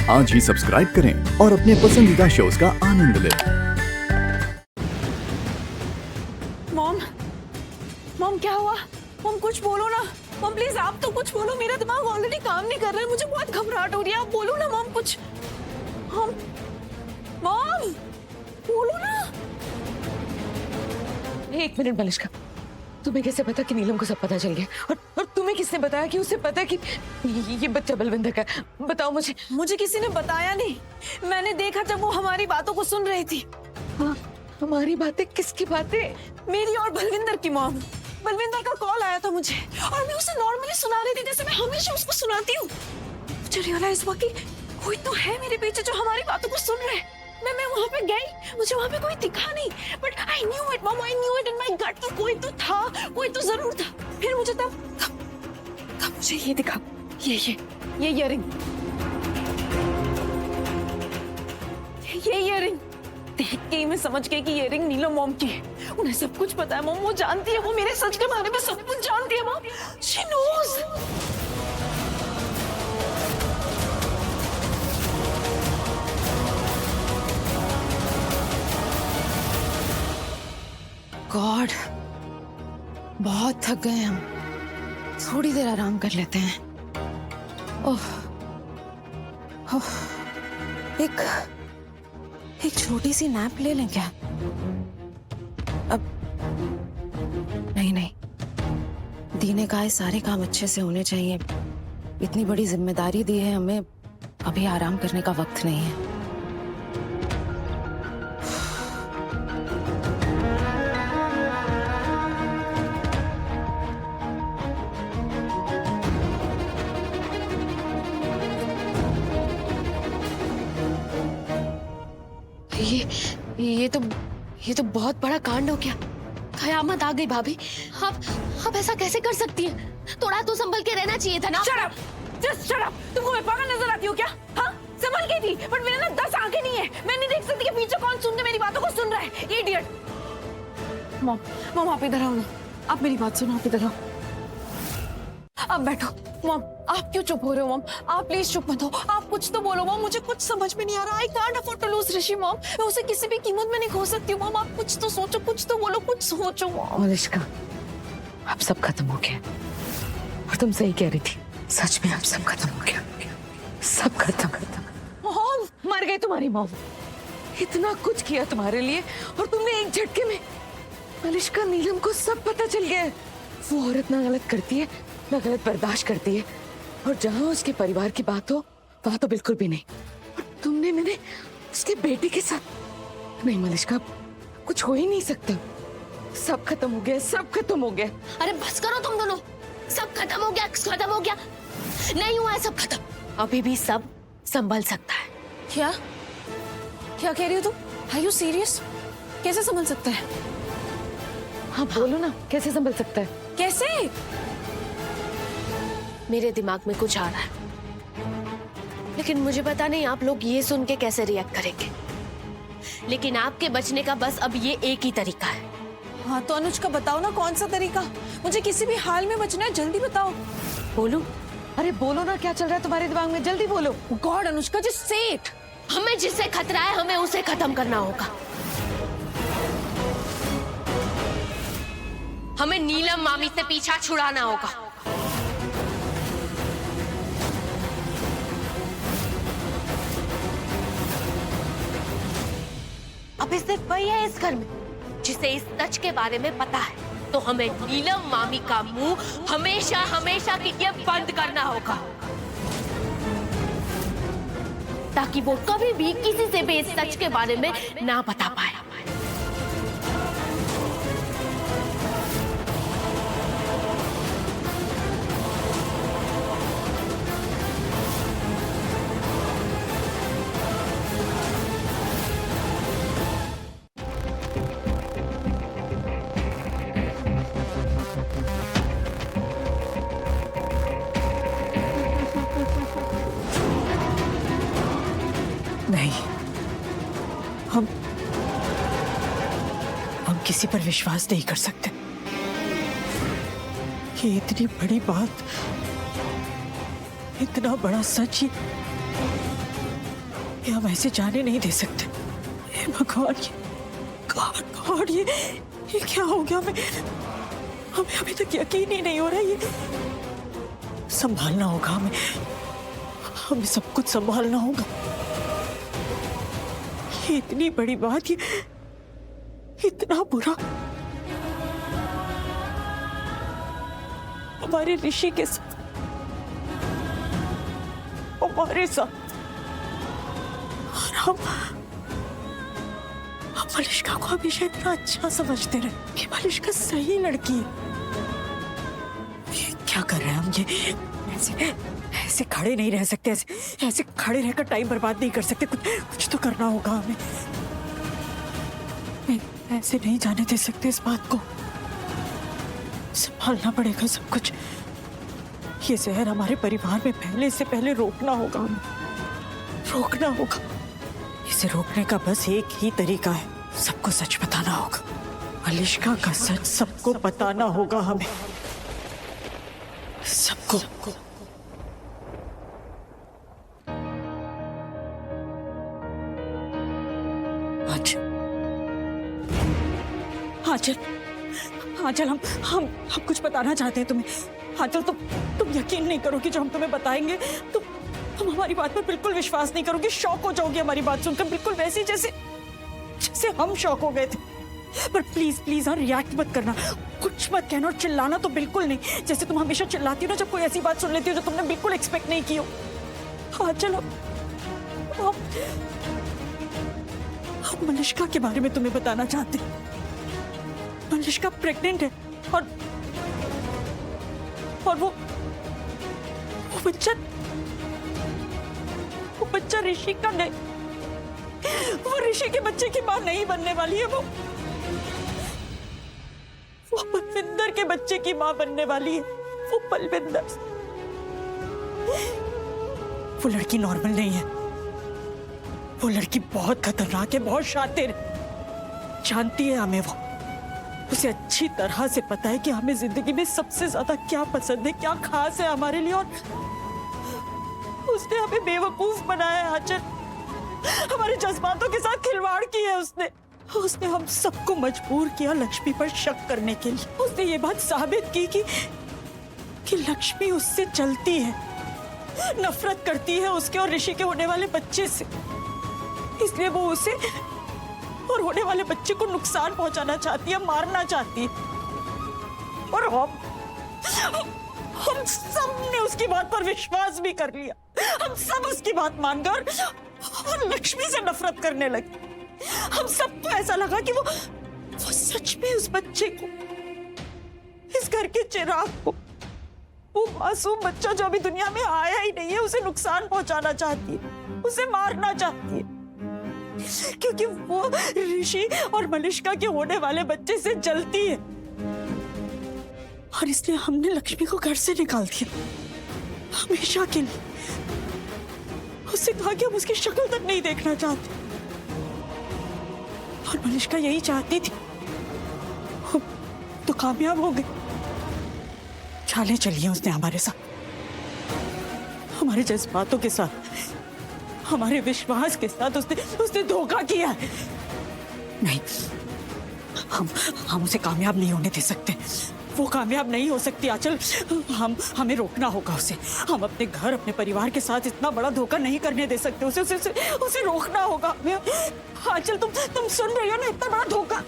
आज ही सब्सक्राइब करें और अपने पसंदीदा शोज का आनंद लें। मॉम, मॉम क्या हुआ? मॉम कुछ बोलो ना। मॉम प्लीज आप तो कुछ बोलो, मेरा दिमाग ऑलरेडी काम नहीं कर रहा है, मुझे बहुत घबराहट हो रही है। आप बोलो ना मॉम कुछ। मॉम, मॉम बोलो ना। एक मिनट मलिष्का, तुम्हें कैसे पता कि नीलम को सब पता चल गया? और तुम्हें किसने बताया कि उसे पता है कि ये बच्चा बलविंदर का? बताओ मुझे। मुझे किसी ने बताया नहीं, मैंने देखा जब वो हमारी बातों को सुन रही थी। हाँ, हमारी बातें? किसकी बातें? मेरी और बलविंदर की मॉम। बलविंदर का कॉल आया था मुझे और मैं उसे नॉर्मली सुना रही थी जैसे मैं हमेशा उसको सुनाती हूँ। मुझे रियलाइज हुआ कि कोई तो है मेरे पीछे जो हमारी बातों को सुन रहे हैं। मैं वहां पे गई, मुझे वहां पे कोई दिखा नहीं, but I knew it mom, I knew it in my gut कि कोई तो था, कोई तो जरूर था। फिर मुझे तब मुझे ये दिखा, ये इयररिंग, ये इयररिंग देख के ही मैं समझ गई कि ये रिंग नीलम मॉम की है। उन्हें सब कुछ पता है मॉम, वो जानती है, वो मेरे सच के बारे में सब कुछ जानती है मॉम। She knows. गॉड, बहुत थक गए हम, थोड़ी देर आराम कर लेते हैं। ओह, ओह, एक छोटी सी नैप ले लें क्या? अब नहीं, दी ने कहा है सारे काम अच्छे से होने चाहिए, इतनी बड़ी जिम्मेदारी दी है हमें, अभी आराम करने का वक्त नहीं है। ये तो बहुत बड़ा कांड हो गया। कयामत आ गई भाभी। आप ऐसा कैसे कर सकती हैं? थोड़ा तो संभल के रहना चाहिए था ना। Shut up! Just shut up! तुमको मैं पागल नजर आती हूँ क्या? हाँ, संभल के थी, बट मेरे ना 10 आंखें नहीं है, मैं नहीं देख सकती कि पीछे कौन सुन के मेरी बातों को सुन रहा है। ये इडियट। मॉम आप इधर आओ ना, आप मेरी बात सुनो, आप इधर आओ। आप बैठो। मॉम आप क्यों चुप हो रहे हो? मॉम आप प्लीज चुप मत हो, आप कुछ तो बोलो मॉम, मुझे कुछ समझ में नहीं आ रहा। I can't afford to lose Rishi mom, मैं उसे किसी भी कीमत में नहीं खो सकती हूँ। मॉम आप कुछ तो सोचो, कुछ तो बोलो, कुछ सोचो मॉम। मलिष्का, अब सब खत्म हो गया और तुम सही कह रही थी, सच में अब सब खत्म हो गया, सब खत्म। मॉम मर गई तुम्हारी मॉम, इतना कुछ किया तुम्हारे लिए और तुमने एक झटके में। मलिष्का, नीलम को सब पता चल गया है। वो औरत ना गलत करती है, ना गलत बर्दाश्त करती है, और जहां उसके परिवार की बात हो वहां तो बिल्कुल भी नहीं। और तुमने मैंने उसके बेटे के साथ। नहीं मलिष्का, कुछ हो ही नहीं सकता, सब खत्म हो गया, सब खत्म हो गया। अरे बस करो तुम दोनों, सब खत्म हो गया, खत्म हो गया नहीं हुआ है सब खत्म, अभी भी सब संभल सकता है। क्या कह रही हो तुम? Are you serious? कैसे संभल सकता है? हाँ बोलो ना, कैसे संभल सकता है? कैसे? मेरे दिमाग में कुछ आ रहा है, लेकिन मुझे पता नहीं आप लोग ये सुन के कैसे रिएक्ट करेंगे, लेकिन आपके बचने का बस अब ये एक ही तरीका है। हाँ तो अनुष्का बताओ ना, कौन सा तरीका? मुझे किसी भी हाल में बचना है, जल्दी बताओ। बोलूं? अरे बोलो ना, क्या चल रहा है तुम्हारे दिमाग में, जल्दी बोलो। God Anushka, just say it. हमें जिससे खतरा है हमें उसे खत्म करना होगा। हमें नीलम मामी से पीछा छुड़ाना होगा। अब सिर्फ वही है इस घर में जिसे इस सच के बारे में पता है, तो हमें नीलम मामी का मुंह हमेशा के लिए बंद करना होगा, ताकि वो कभी भी किसी से भी इस सच के बारे में ना बता पाए। नहीं, हम किसी पर विश्वास नहीं कर सकते। ये इतनी बड़ी बात, इतना बड़ा सच, ये हम ऐसे जाने नहीं दे सकते। हे भगवान, ये गॉड गॉड, ये क्या हो गया? हमें अभी तक यकीन ही नहीं हो रहा। ये संभालना होगा हमें सब कुछ संभालना होगा। ये इतनी बड़ी बात, ये इतना बुरा हमारे ऋषि के साथ, हमारे साथ, और हम मलिष्का को हमेशा इतना अच्छा समझते रहे कि मलिष्का सही लड़की है। ये क्या कर रहे हैं हम? ये ऐसे खड़े नहीं रह सकते। ऐसे खड़े रहकर टाइम बर्बाद नहीं कर सकते। कुछ तो करना होगा हमें। ऐसे नहीं जाने दे सकते इस बात को। संभालना पड़ेगा सब कुछ। ये जहर हमारे परिवार में फैलने से पहले रोकना होगा हमें, रोकना होगा। इसे रोकने का बस एक ही तरीका है, सबको सच बताना होगा। मलिष्का का सच सबको बताना होगा हमें, सबको। आंचल, हम कुछ बताना चाहते हैं तुम्हें। आंचल, तुम यकीन नहीं करोगी जो हम तुम्हें बताएंगे। तुम हमारी बात पर बिल्कुल विश्वास नहीं करोगी, शॉक हो जाओगी हमारी बात सुनकर, बिल्कुल वैसे जैसे हम शॉक हो गए थे। पर प्लीज प्लीज, हाँ, रिएक्ट मत करना, कुछ मत कहना, और चिल्लाना तो बिल्कुल नहीं, जैसे तुम हमेशा चिल्लाती हो ना जब कोई ऐसी बात सुन लेती हो जो तुमने बिल्कुल एक्सपेक्ट नहीं की हो। हाँ चलो, हम मलिष्का के बारे में तुम्हें बताना चाहते हैं। मलिष्का प्रेग्नेंट है, और वो बच्चा ऋषि का नहीं, वो ऋषि के बच्चे की मां नहीं बनने वाली है। वो बलविंदर के बच्चे की मां बनने वाली है। वो बलविंदर, वो लड़की नॉर्मल नहीं है। वो लड़की बहुत खतरनाक है, बहुत शातिर है। जानती है हमें वो, उसे अच्छी तरह से पता है कि हमें जिंदगी में सबसे ज्यादा क्या पसंद है, क्या खास है हमारे लिए, और उसने हमें बेवकूफ बनाया है। आंचल, हमारे जज्बातों के साथ खिलवाड़ की है उसने। हम सबको मजबूर किया लक्ष्मी पर शक करने के लिए। उसने ये बात साबित की कि लक्ष्मी उससे जलती है, नफरत करती है उसके और ऋषि के होने वाले बच्चे से। इसलिए वो उसे और होने वाले बच्चे को नुकसान पहुंचाना चाहती है, मारना चाहती है। और हम सब ने उसकी बात पर विश्वास भी कर लिया। हम सब उसकी बात मानकर और लक्ष्मी से नफरत करने लगे। हम सबको ऐसा लगा कि वो सच में उस बच्चे को, इस घर के चिराग को, वो मासूम बच्चा जो अभी दुनिया में आया ही नहीं है, उसे नुकसान पहुंचाना चाहती है, उसे मारना चाहती है, क्योंकि वो ऋषि और मलिष्का के होने वाले बच्चे से जलती है। और इसलिए हमने लक्ष्मी को घर से निकाल दिया, हमेशा के लिए। उससे कहा कि हम उसकी शक्ल तक नहीं देखना चाहते। और मलिष्का यही चाहती थी, तो कामयाब हो गई। चालें चलिए उसने हमारे साथ, हमारे जज्बातों के साथ, हमारे विश्वास के साथ उसने धोखा किया है। नहीं, हम उसे कामयाब नहीं होने दे सकते। वो कामयाब नहीं हो सकती आंचल। हमें रोकना होगा उसे। हम अपने घर, अपने परिवार के साथ इतना बड़ा धोखा नहीं करने दे सकते। उसे रोकना होगा हमें। आंचल, तुम सुन रही हो ना, इतना बड़ा धोखा